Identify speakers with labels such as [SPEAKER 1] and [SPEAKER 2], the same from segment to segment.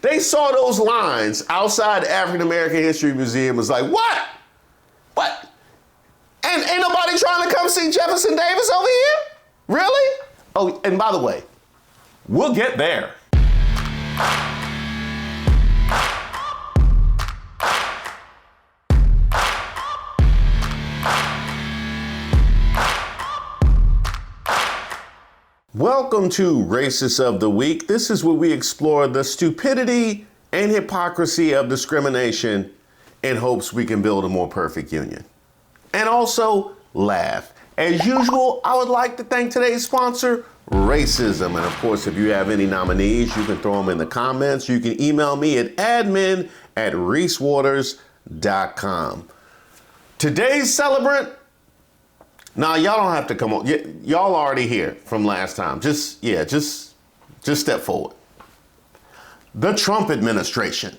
[SPEAKER 1] They saw those lines outside the African American History Museum, was like, what? What? And ain't nobody trying to come see Jefferson Davis over here? Really? Oh, and by the way, we'll get there. Welcome to Racist of the Week. This is where we explore the stupidity and hypocrisy of discrimination in hopes we can build a more perfect union. And also laugh. As usual, I would like to thank today's sponsor, Racism. And of course, if you have any nominees, you can throw them in the comments. You can email me at admin@reesewaters.com. Today's celebrant, nah, y'all don't have to come on. Y'all already here from last time. Just step forward. The Trump administration.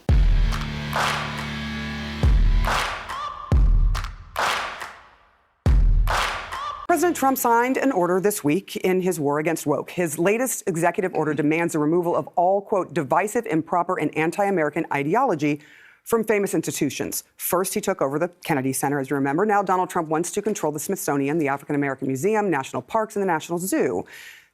[SPEAKER 2] President Trump signed an order this week in his war against woke. His latest executive order demands the removal of all, quote, divisive, improper, and anti-American ideology from famous institutions. First, he took over the Kennedy Center, as you remember. Now Donald Trump wants to control the Smithsonian, the African American Museum, national parks, and the National Zoo.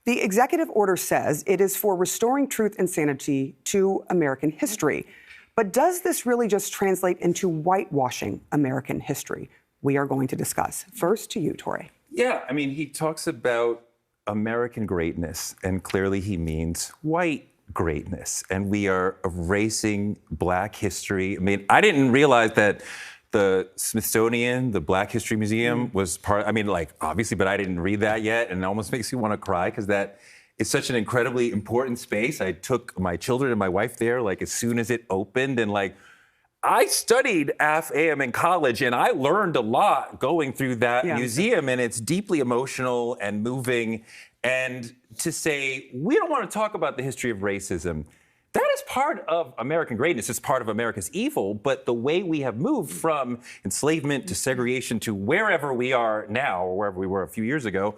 [SPEAKER 2] The executive order says it is for restoring truth and sanity to American history. But does this really just translate into whitewashing American history? We are going to discuss. First to you, Torrey.
[SPEAKER 3] Yeah, I mean, he talks about American greatness, and clearly he means white greatness. And we are erasing Black history. I mean, I didn't realize that the Smithsonian, the Black History Museum, was part, I mean, like, obviously, but I didn't read that yet, and it almost makes me want to cry, because that is such an incredibly important space. I took my children and my wife there, like, as soon as it opened, and, like, I studied AF/AM in college, and I learned a lot going through that museum, and it's deeply emotional and moving. And to say, we don't want to talk about the history of racism, that is part of American greatness. It's part of America's evil, but the way we have moved from enslavement to segregation to wherever we are now, or wherever we were a few years ago,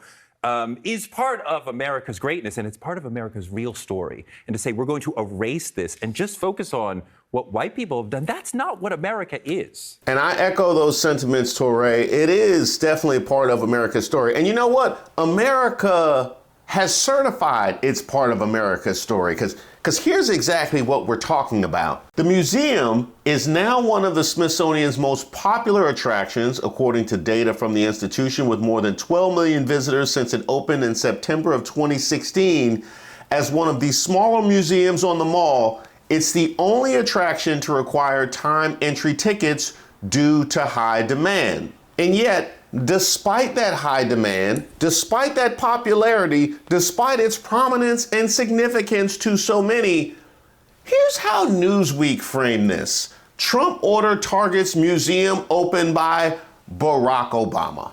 [SPEAKER 3] is part of America's greatness, and it's part of America's real story. And to say we're going to erase this and just focus on what white people have done, that's not what America is.
[SPEAKER 1] And I echo those sentiments, Torrey. It is definitely part of America's story. And you know what? America has certified it's part of America's story, because here's exactly what we're talking about. The museum is now one of the Smithsonian's most popular attractions, according to data from the institution, with more than 12 million visitors since it opened in September of 2016. As one of the smaller museums on the mall, it's the only attraction to require time entry tickets due to high demand. And yet, despite that high demand, despite that popularity, despite its prominence and significance to so many, here's how Newsweek framed this. Trump order targets museum opened by Barack Obama.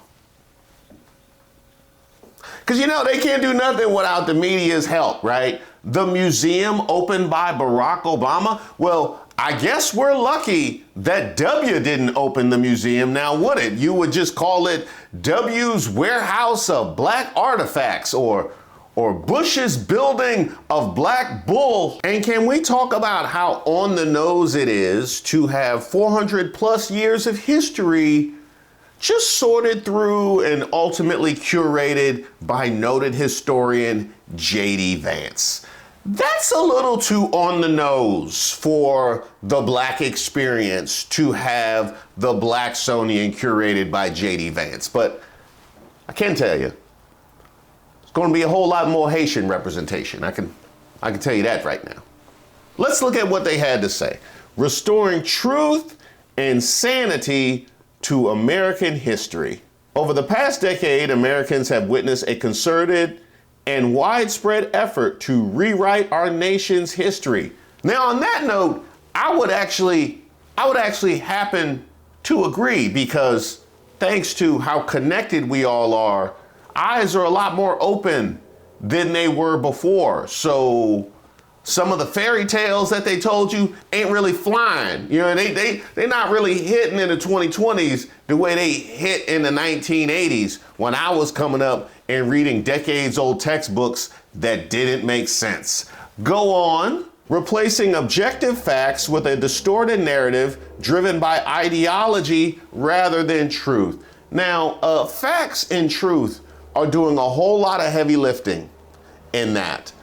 [SPEAKER 1] Because, you know, they can't do nothing without the media's help, right? The museum opened by Barack Obama? Well, I guess we're lucky that W didn't open the museum, now would it? You would just call it W's Warehouse of Black Artifacts or Bush's Building of Black Bull. And can we talk about how on the nose it is to have 400 plus years of history just sorted through and ultimately curated by noted historian J.D. Vance? That's a little too on the nose for the Black experience to have the Blacksonian curated by J.D. Vance. But I can tell you, it's going to be a whole lot more Haitian representation. I can tell you that right now. Let's look at what they had to say. Restoring truth and sanity to American history. Over the past decade, Americans have witnessed a concerted and widespread effort to rewrite our nation's history. Now, on that note, I would actually happen to agree, because thanks to how connected we all are, eyes are a lot more open than they were before. So some of the fairy tales that they told you ain't really flying. You know, they're not really hitting in the 2020s the way they hit in the 1980s when I was coming up and reading decades old textbooks that didn't make sense. Go on replacing objective facts with a distorted narrative driven by ideology rather than truth. Now, facts and truth are doing a whole lot of heavy lifting in that.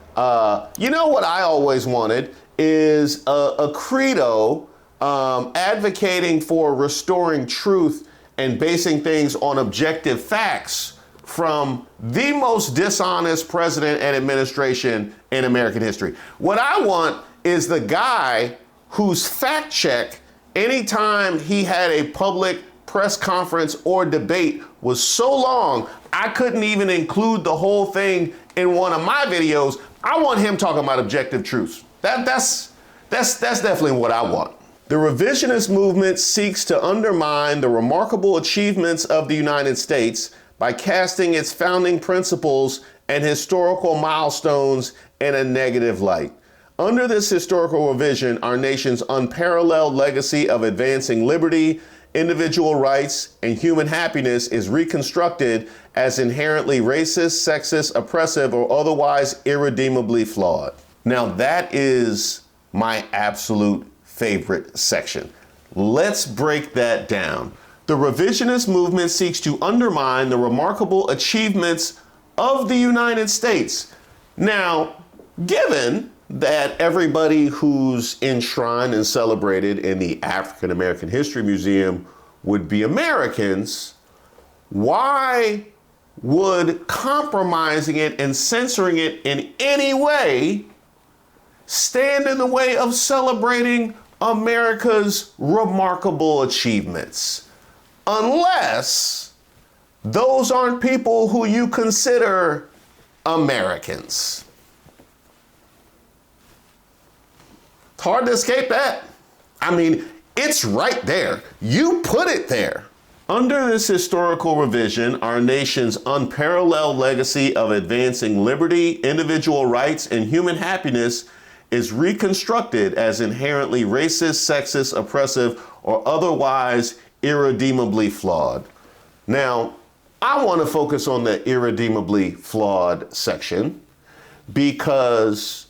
[SPEAKER 1] You know what I always wanted is a credo advocating for restoring truth and basing things on objective facts from the most dishonest president and administration in American history. What I want is the guy whose fact check anytime he had a public press conference or debate was so long, I couldn't even include the whole thing in one of my videos. I want him talking about objective truths. That's definitely what I want. The revisionist movement seeks to undermine the remarkable achievements of the United States by casting its founding principles and historical milestones in a negative light. Under this historical revision, our nation's unparalleled legacy of advancing liberty, individual rights, and human happiness is reconstructed as inherently racist, sexist, oppressive, or otherwise irredeemably flawed. Now, that is my absolute favorite section. Let's break that down. The revisionist movement seeks to undermine the remarkable achievements of the United States. Now, given that everybody who's enshrined and celebrated in the African American History Museum would be Americans, why would compromising it and censoring it in any way stand in the way of celebrating America's remarkable achievements? Unless those aren't people who you consider Americans. It's hard to escape that. I mean, it's right there. You put it there. Under this historical revision, our nation's unparalleled legacy of advancing liberty, individual rights, and human happiness is reconstructed as inherently racist, sexist, oppressive, or otherwise irredeemably flawed. Now, I want to focus on the irredeemably flawed section because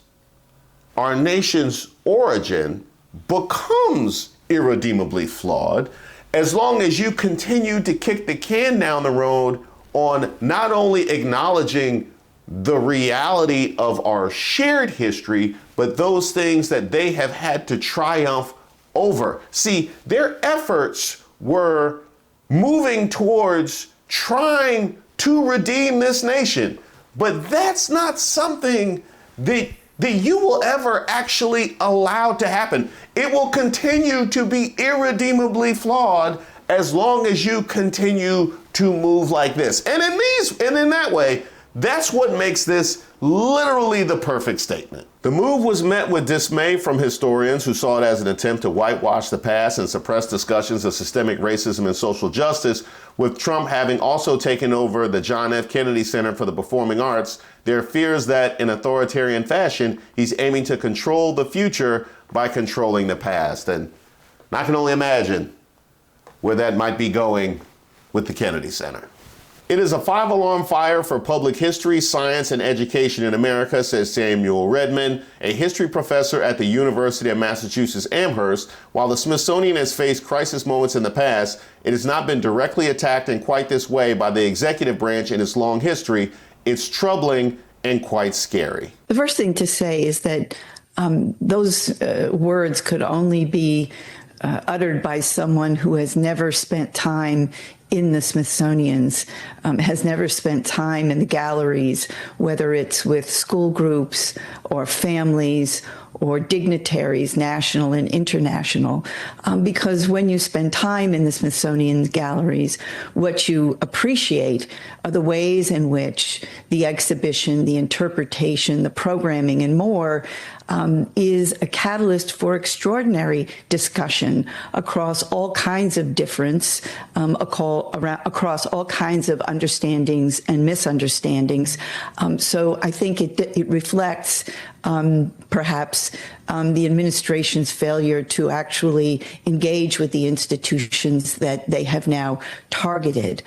[SPEAKER 1] our nation's origin becomes irredeemably flawed as long as you continue to kick the can down the road on not only acknowledging the reality of our shared history, but those things that they have had to triumph over. See, their efforts were moving towards trying to redeem this nation, but that's not something that you will ever actually allow to happen. It will continue to be irredeemably flawed as long as you continue to move like this. And in that way, that's what makes this literally the perfect statement. The move was met with dismay from historians who saw it as an attempt to whitewash the past and suppress discussions of systemic racism and social justice. With Trump having also taken over the John F. Kennedy Center for the Performing Arts, there are fears that in authoritarian fashion, he's aiming to control the future by controlling the past. And I can only imagine where that might be going with the Kennedy Center. It is a five-alarm fire for public history, science, and education in America, says Samuel Redman, a history professor at the University of Massachusetts Amherst. While the Smithsonian has faced crisis moments in the past, it has not been directly attacked in quite this way by the executive branch in its long history. It's troubling and quite scary.
[SPEAKER 4] The first thing to say is that those words could only be uttered by someone who has never spent time in the Smithsonian's, has never spent time in the galleries, whether it's with school groups or families or dignitaries, national and international, because when you spend time in the Smithsonian galleries, what you appreciate are the ways in which the exhibition, the interpretation, the programming, and more is a catalyst for extraordinary discussion across all kinds of difference, across all kinds of understandings and misunderstandings. So I think it reflects perhaps the administration's failure to actually engage with the institutions that they have now targeted.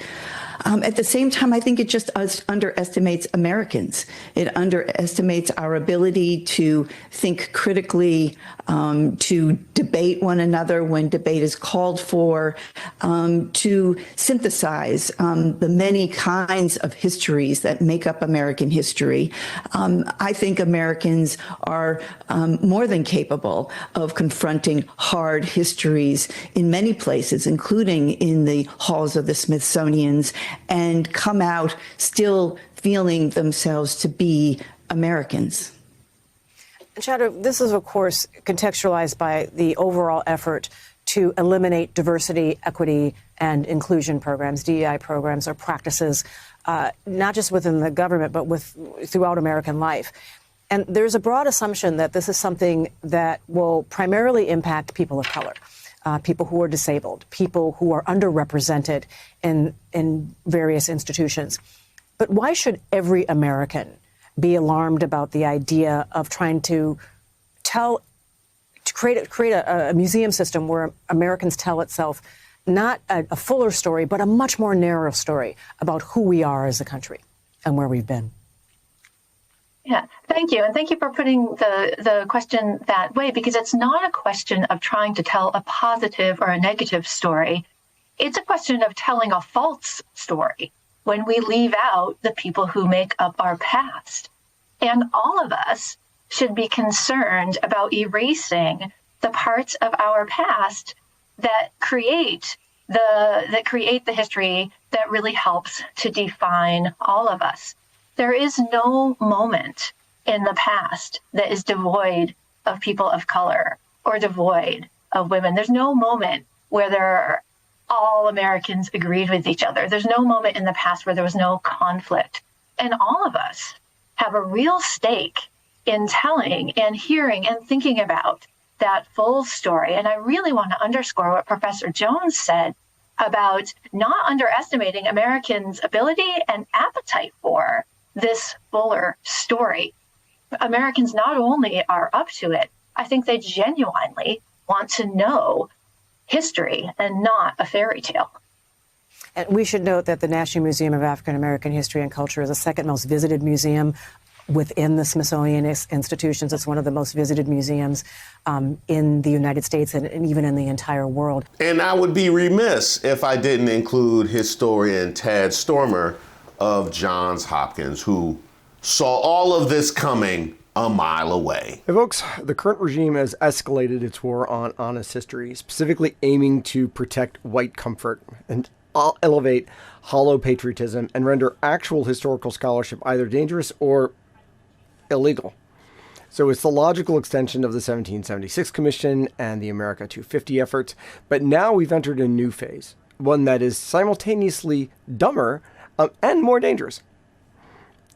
[SPEAKER 4] At the same time, I think it just underestimates Americans. It underestimates our ability to think critically, to debate one another when debate is called for, to synthesize the many kinds of histories that make up American history. I think Americans are more than capable of confronting hard histories in many places, including in the halls of the Smithsonians, and come out still feeling themselves to be Americans.
[SPEAKER 5] Chadwick, this is, of course, contextualized by the overall effort to eliminate diversity, equity, and inclusion programs, DEI programs or practices, not just within the government, but throughout American life. And there's a broad assumption that this is something that will primarily impact people of color, people who are disabled, people who are underrepresented in various institutions. But why should every American be alarmed about the idea of trying to create a museum system where Americans tell itself not a fuller story, but a much more narrow story about who we are as a country and where we've been?
[SPEAKER 6] Yeah, thank you. And thank you for putting the question that way, because it's not a question of trying to tell a positive or a negative story. It's a question of telling a false story when we leave out the people who make up our past. And all of us should be concerned about erasing the parts of our past that create the history that really helps to define all of us. There is no moment in the past that is devoid of people of color or devoid of women. There's no moment where all Americans agreed with each other. There's no moment in the past where there was no conflict. And all of us have a real stake in telling and hearing and thinking about that full story. And I really want to underscore what Professor Jones said about not underestimating Americans' ability and appetite for this fuller story. Americans not only are up to it, I think they genuinely want to know history and not a fairy tale.
[SPEAKER 5] And we should note that the National Museum of African American History and Culture is the second most visited museum within the Smithsonian institutions. It's one of the most visited museums in the United States and even in the entire world.
[SPEAKER 1] And I would be remiss if I didn't include historian Tad Stormer of Johns Hopkins, who saw all of this coming a mile away.
[SPEAKER 7] Hey folks, the current regime has escalated its war on honest history, specifically aiming to protect white comfort and elevate hollow patriotism and render actual historical scholarship either dangerous or illegal. So it's the logical extension of the 1776 Commission and the America 250 efforts, but now we've entered a new phase, one that is simultaneously dumber and more dangerous.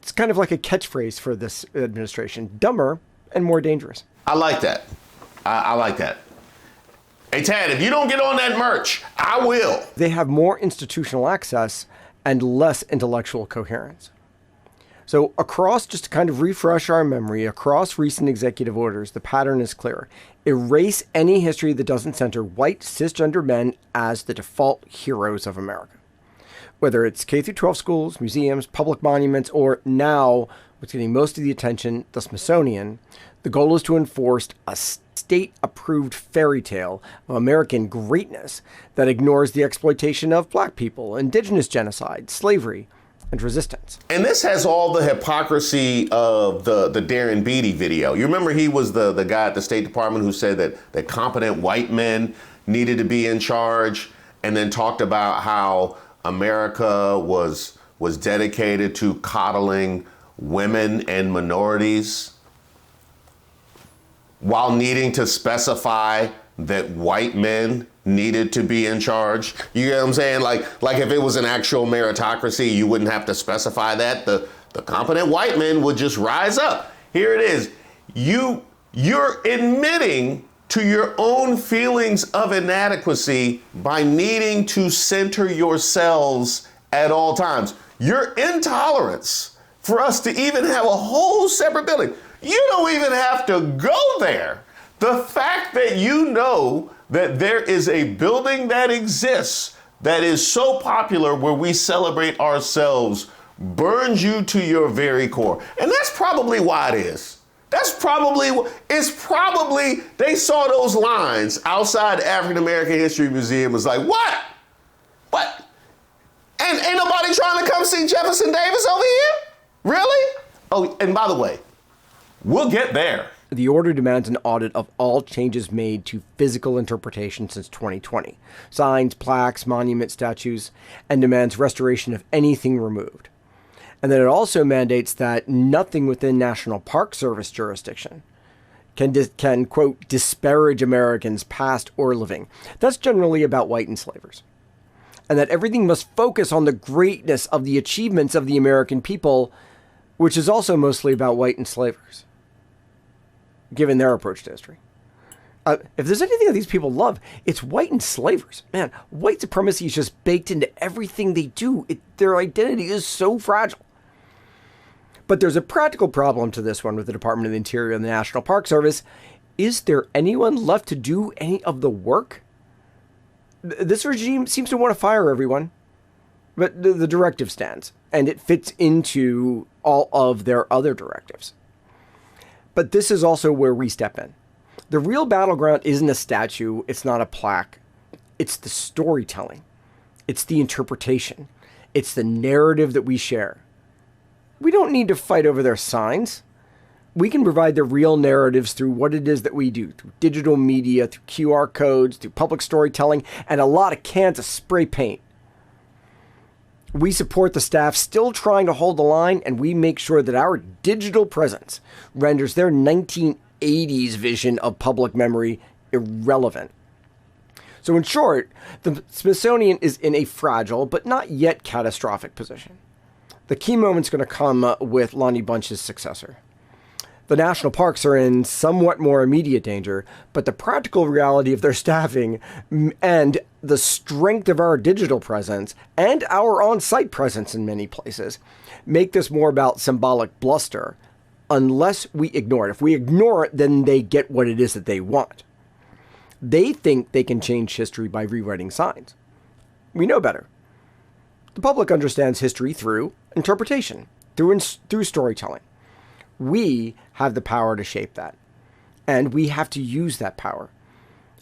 [SPEAKER 7] It's kind of like a catchphrase for this administration: dumber and more dangerous.
[SPEAKER 1] I like that. I like that. Hey, Tad, if you don't get on that merch, I will.
[SPEAKER 7] They have more institutional access and less intellectual coherence. So just to kind of refresh our memory, across recent executive orders, the pattern is clear. Erase any history that doesn't center white cisgender men as the default heroes of America. Whether it's K-12 schools, museums, public monuments, or now, what's getting most of the attention, the Smithsonian, the goal is to enforce a state-approved fairy tale of American greatness that ignores the exploitation of black people, indigenous genocide, slavery, and resistance. And
[SPEAKER 1] this has all the hypocrisy of the Darren Beattie video. You remember he was the guy at the State Department who said that competent white men needed to be in charge, and then talked about how America was dedicated to coddling women and minorities while needing to specify that white men needed to be in charge. You get what I'm saying? Like if it was an actual meritocracy, you wouldn't have to specify that. The competent white men would just rise up. Here it is. You're admitting to your own feelings of inadequacy by needing to center yourselves at all times. Your intolerance for us to even have a whole separate building. You don't even have to go there. The fact that you know that there is a building that exists that is so popular where we celebrate ourselves burns you to your very core. And that's probably why it is. It's probably, they saw those lines outside the African American History Museum, was like, what? And ain't nobody trying to come see Jefferson Davis over here? Really? Oh, and by the way, we'll get there.
[SPEAKER 7] The order demands an audit of all changes made to physical interpretation since 2020. Signs, plaques, monument statues, and demands restoration of anything removed. And then it also mandates that nothing within National Park Service jurisdiction can quote, disparage Americans past or living. That's generally about white enslavers. And that everything must focus on the greatness of the achievements of the American people, which is also mostly about white enslavers, given their approach to history. If there's anything that these people love, it's white enslavers. Man, white supremacy is just baked into everything they do. Their identity is so fragile. But there's a practical problem to this one with the Department of the Interior and the National Park Service. Is there anyone left to do any of the work? This regime seems to want to fire everyone, but the directive stands, and it fits into all of their other directives. But this is also where we step in. The real battleground isn't a statue, it's not a plaque. It's the storytelling. It's the interpretation. It's the narrative that we share. We don't need to fight over their signs. We can provide the real narratives through what it is that we do, through digital media, through QR codes, through public storytelling, and a lot of cans of spray paint. We support the staff still trying to hold the line, and we make sure that our digital presence renders their 1980s vision of public memory irrelevant. So in short, the Smithsonian is in a fragile but not yet catastrophic position. The key moment's going to come with Lonnie Bunch's successor. The national parks are in somewhat more immediate danger, but the practical reality of their staffing and the strength of our digital presence and our on-site presence in many places make this more about symbolic bluster unless we ignore it. If we ignore it, then they get what it is that they want. They think they can change history by rewriting signs. We know better. The public understands history through interpretation, through storytelling. We have the power to shape that, and we have to use that power.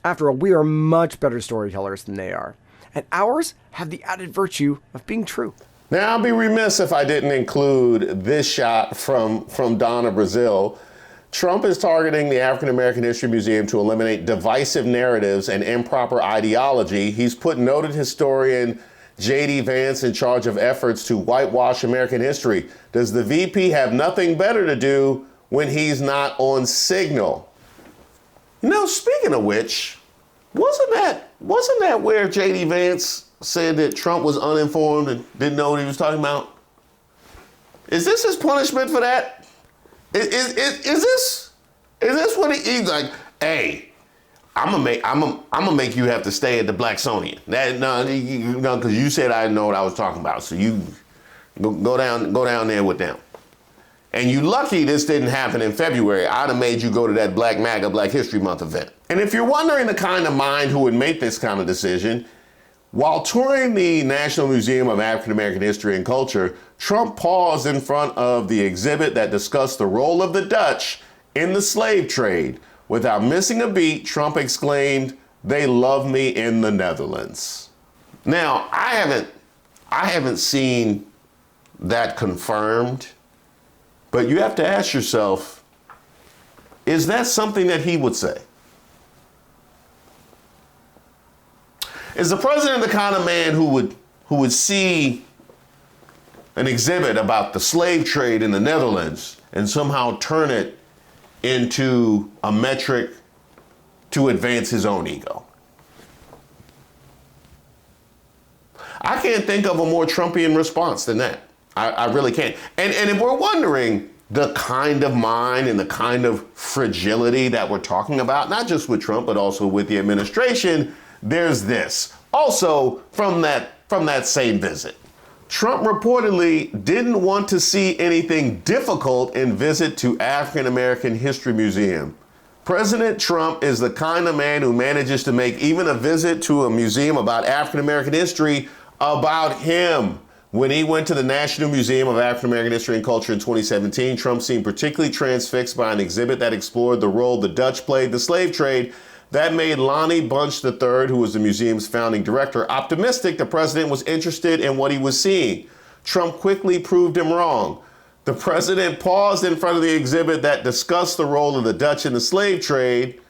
[SPEAKER 7] After all, we are much better storytellers than they are, and ours have the added virtue of being true.
[SPEAKER 1] Now, I'll be remiss if I didn't include this shot from Donna Brazil. Trump is targeting the African American History Museum to eliminate divisive narratives and improper ideology. He's put noted historian J.D. Vance in charge of efforts to whitewash American history. Does the VP have nothing better to do when he's not on signal? You know, speaking of which, wasn't that where J.D. Vance said that Trump was uninformed and didn't know what he was talking about? Is this his punishment for that? Is this what he's like? Hey, I'm gonna make you have to stay at the Blacksonian. Because you said I didn't know what I was talking about. So you go down there with them. And you lucky this didn't happen in February. I'd have made you go to that Black Maga, Black History Month event. And if you're wondering the kind of mind who would make this kind of decision, while touring the National Museum of African American History and Culture, Trump paused in front of the exhibit that discussed the role of the Dutch in the slave trade. Without missing a beat, Trump exclaimed, "They love me in the Netherlands." Now, I haven't seen that confirmed, but you have to ask yourself, is that something that he would say? Is the president the kind of man who would see an exhibit about the slave trade in the Netherlands and somehow turn it into a metric to advance his own ego? I can't think of a more Trumpian response than that. I really can't. And if we're wondering the kind of mind and the kind of fragility that we're talking about, not just with Trump, but also with the administration, there's this. Also from that same visit. Trump reportedly didn't want to see anything difficult in visit to African American History Museum. President Trump is the kind of man who manages to make even a visit to a museum about African American history about him. When he went to the National Museum of African American History and Culture in 2017, Trump seemed particularly transfixed by an exhibit that explored the role the Dutch played in the slave trade. That made Lonnie Bunch III, who was the museum's founding director, optimistic the president was interested in what he was seeing. Trump quickly proved him wrong. The president paused in front of the exhibit that discussed the role of the Dutch in the slave trade.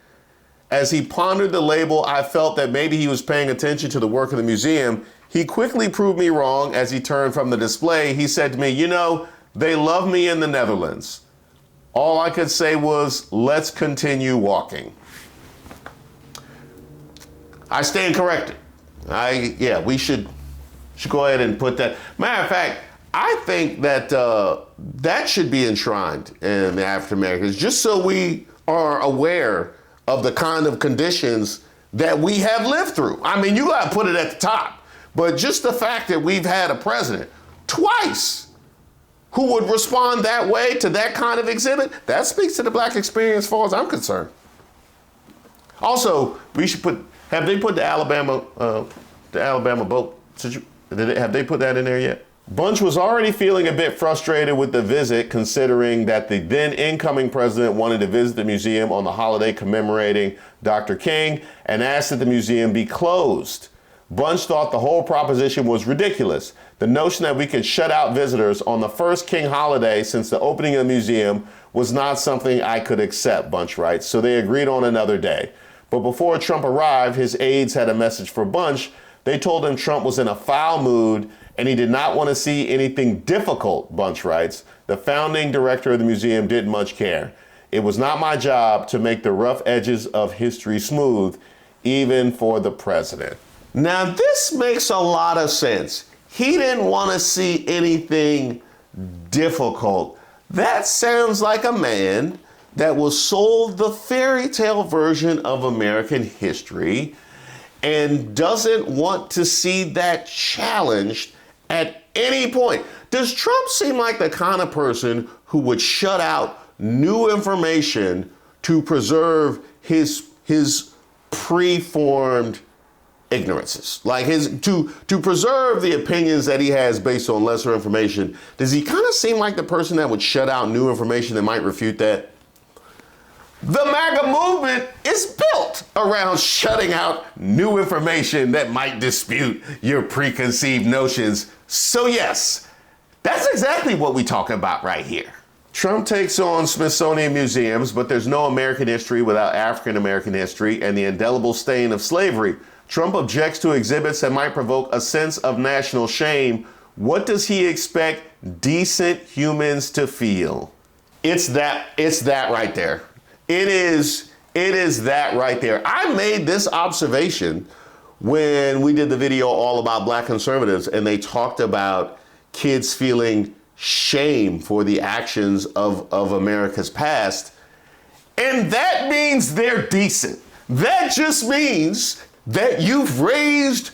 [SPEAKER 1] As he pondered the label, I felt that maybe he was paying attention to the work of the museum. He quickly proved me wrong as he turned from the display. He said to me, you know, they love me in the Netherlands. All I could say was, let's continue walking. I stand corrected. We should go ahead and put that. Matter of fact, I think that that should be enshrined in the African Americans, just so we are aware of the kind of conditions that we have lived through. I mean, you got to put it at the top. But just the fact that we've had a president twice who would respond that way to that kind of exhibit, that speaks to the black experience as far as I'm concerned. Also, we should have they put the Alabama boat, have they put that in there yet? Bunch was already feeling a bit frustrated with the visit, considering that the then incoming president wanted to visit the museum on the holiday commemorating Dr. King and asked that the museum be closed. Bunch thought the whole proposition was ridiculous. The notion that we could shut out visitors on the first King holiday since the opening of the museum was not something I could accept, Bunch writes, so they agreed on another day. But before Trump arrived, his aides had a message for Bunch. They told him Trump was in a foul mood and he did not want to see anything difficult, Bunch writes. The founding director of the museum didn't much care. It was not my job to make the rough edges of history smooth, even for the president. Now, this makes a lot of sense. He didn't want to see anything difficult. That sounds like a man that was sold the fairy tale version of American history and doesn't want to see that challenged at any point. Does Trump seem like the kind of person who would shut out new information to preserve his preformed ignorances, like to preserve the opinions that he has based on lesser information? Does he kind of seem like the person that would shut out new information that might refute that? The MAGA movement is built around shutting out new information that might dispute your preconceived notions. So yes, that's exactly what we talk about right here. Trump takes on Smithsonian museums, but there's no American history without African American history and the indelible stain of slavery. Trump objects to exhibits that might provoke a sense of national shame. What does he expect decent humans to feel? It's that right there. It is that right there. I made this observation when we did the video all about black conservatives, and they talked about kids feeling shame for the actions of America's past. And that means they're decent. That just means that you've raised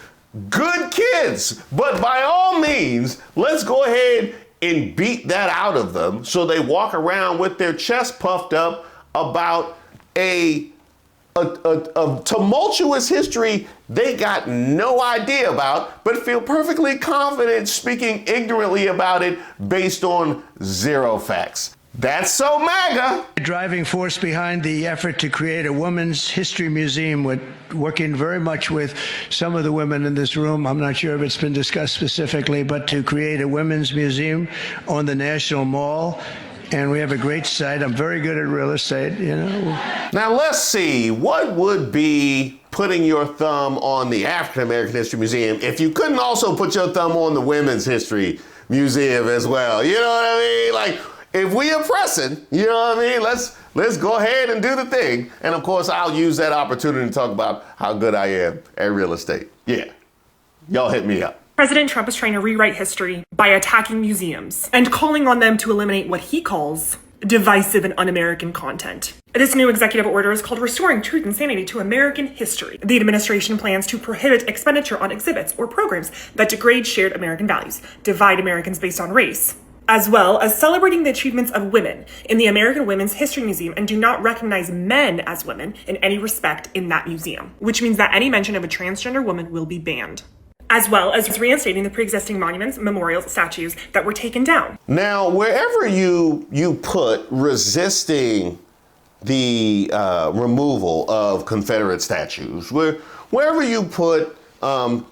[SPEAKER 1] good kids. But by all means, let's go ahead and beat that out of them so they walk around with their chest puffed up about a tumultuous history they got no idea about, but feel perfectly confident speaking ignorantly about it based on zero facts. That's so MAGA.
[SPEAKER 8] The driving force behind the effort to create a women's history museum, working very much with some of the women in this room. I'm not sure if it's been discussed specifically, but to create a women's museum on the National Mall. And we have a great site. I'm very good at real estate, you know.
[SPEAKER 1] Now let's see, what would be putting your thumb on the African American History Museum if you couldn't also put your thumb on the Women's History Museum as well? You know what I mean? Like, if we are pressing, you know what I mean? Let's go ahead and do the thing. And of course, I'll use that opportunity to talk about how good I am at real estate. Yeah, y'all hit me up.
[SPEAKER 9] President Trump is trying to rewrite history by attacking museums and calling on them to eliminate what he calls divisive and un-American content. This new executive order is called Restoring Truth and Sanity to American History. The administration plans to prohibit expenditure on exhibits or programs that degrade shared American values, divide Americans based on race, as well as celebrating the achievements of women in the American Women's History Museum and do not recognize men as women in any respect in that museum, which means that any mention of a transgender woman will be banned, as well as reinstating the pre-existing monuments, memorials, statues that were taken down.
[SPEAKER 1] Now, wherever you put resisting the removal of Confederate statues, wherever you put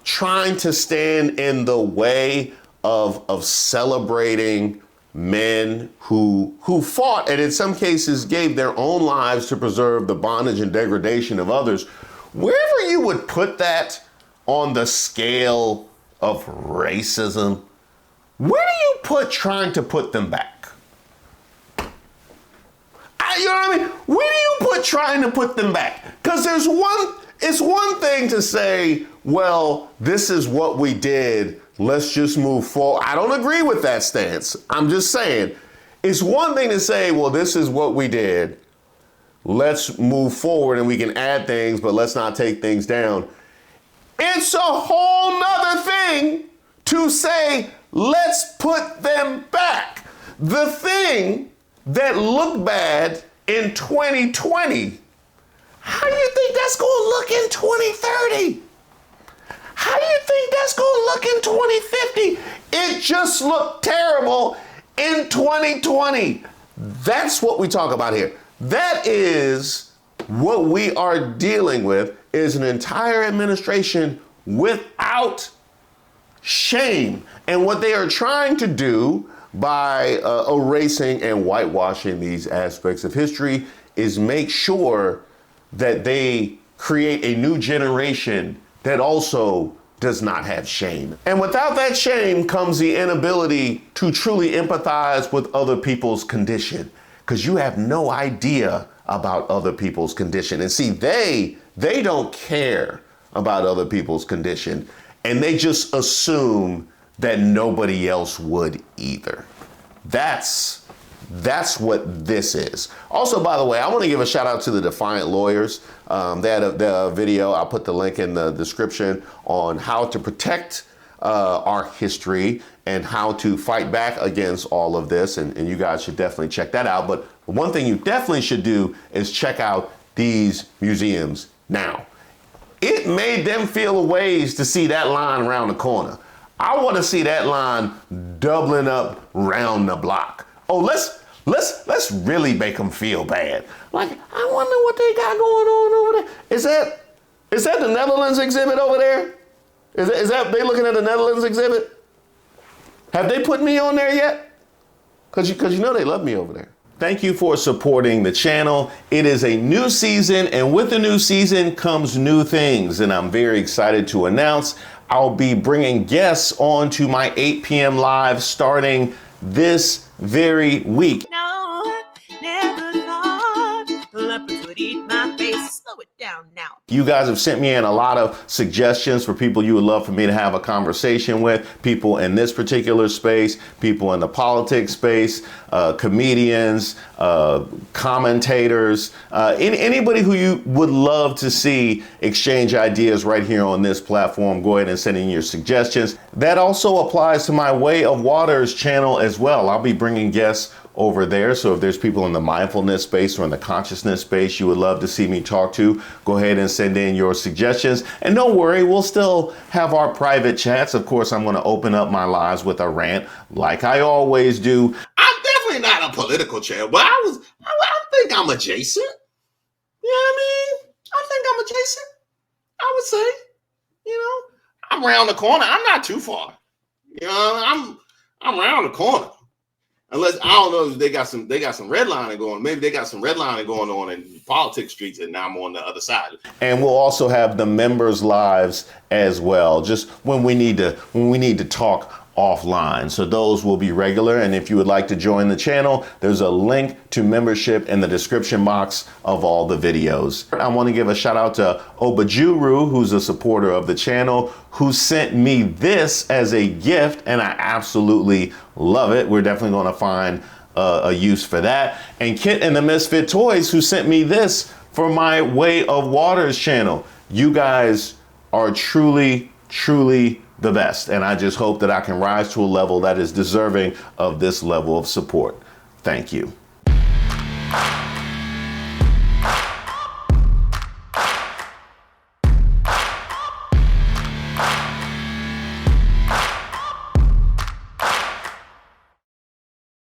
[SPEAKER 1] trying to stand in the way of celebrating men who fought and in some cases gave their own lives to preserve the bondage and degradation of others, wherever you would put that on the scale of racism, where do you put trying to put them back? You know what I mean? Where do you put trying to put them back? Because it's one thing to say, well, this is what we did, let's just move forward. I don't agree with that stance. I'm just saying, it's one thing to say, well, this is what we did, let's move forward and we can add things, but let's not take things down. It's a whole nother thing to say, let's put them back. The thing that looked bad in 2020, how do you think that's going to look in 2030? How do you think that's going to look in 2050? It just looked terrible in 2020. That's what we talk about here. That is what we are dealing with, is an entire administration without shame. And what they are trying to do by erasing and whitewashing these aspects of history is make sure that they create a new generation that also does not have shame. And without that shame comes the inability to truly empathize with other people's condition, because you have no idea about other people's condition. And see, they don't care about other people's condition, and they just assume that nobody else would either. That's what this is. Also, by the way, I want to give a shout out to the Defiant Lawyers. They had a video, I'll put the link in the description, on how to protect our history and how to fight back against all of this. And you guys should definitely check that out. But one thing you definitely should do is check out these museums now. It made them feel a ways to see that line around the corner. I want to see that line doubling up round the block. Oh, let's really make them feel bad. Like, I wonder what they got going on over there. Is that the Netherlands exhibit over there? Is that they looking at the Netherlands exhibit? Have they put me on there yet? Because you know they love me over there. Thank you for supporting the channel. It is a new season, and with the new season comes new things, and I'm very excited to announce I'll be bringing guests on to my 8 p.m. live starting this very week.
[SPEAKER 10] No, never thought leopards would eat my face. Slow it down now.
[SPEAKER 1] You guys have sent me in a lot of suggestions for people you would love for me to have a conversation with, people in this particular space, people in the politics space, comedians, commentators, anybody who you would love to see exchange ideas right here on this platform. Go ahead and send in your suggestions. That also applies to my Way of Waters channel as well. I'll be bringing guests over there. So if there's people in the mindfulness space or in the consciousness space you would love to see me talk to, go ahead and send in your suggestions. And don't worry, we'll still have our private chats. Of course, I'm going to open up my lives with a rant like I always do. I'm definitely not a political channel, but I think I'm adjacent. You know what I mean? I think I'm adjacent. I would say, I'm around the corner. I'm not too far. I'm around the corner. Unless, I don't know if they got some redlining going. Maybe they got some redlining going on in politics streets, and now I'm on the other side. And we'll also have the members' lives as well, just when we need to talk offline. So those will be regular. And if you would like to join the channel, there's a link to membership in the description box of all the videos. I want to give a shout out to Obajuru, who's a supporter of the channel, who sent me this as a gift, and I absolutely love it. We're definitely going to find a use for that. And Kit and the Misfit Toys, who sent me this for my Way of Waters channel. You guys are truly, truly the best. And I just hope that I can rise to a level that is deserving of this level of support. Thank you.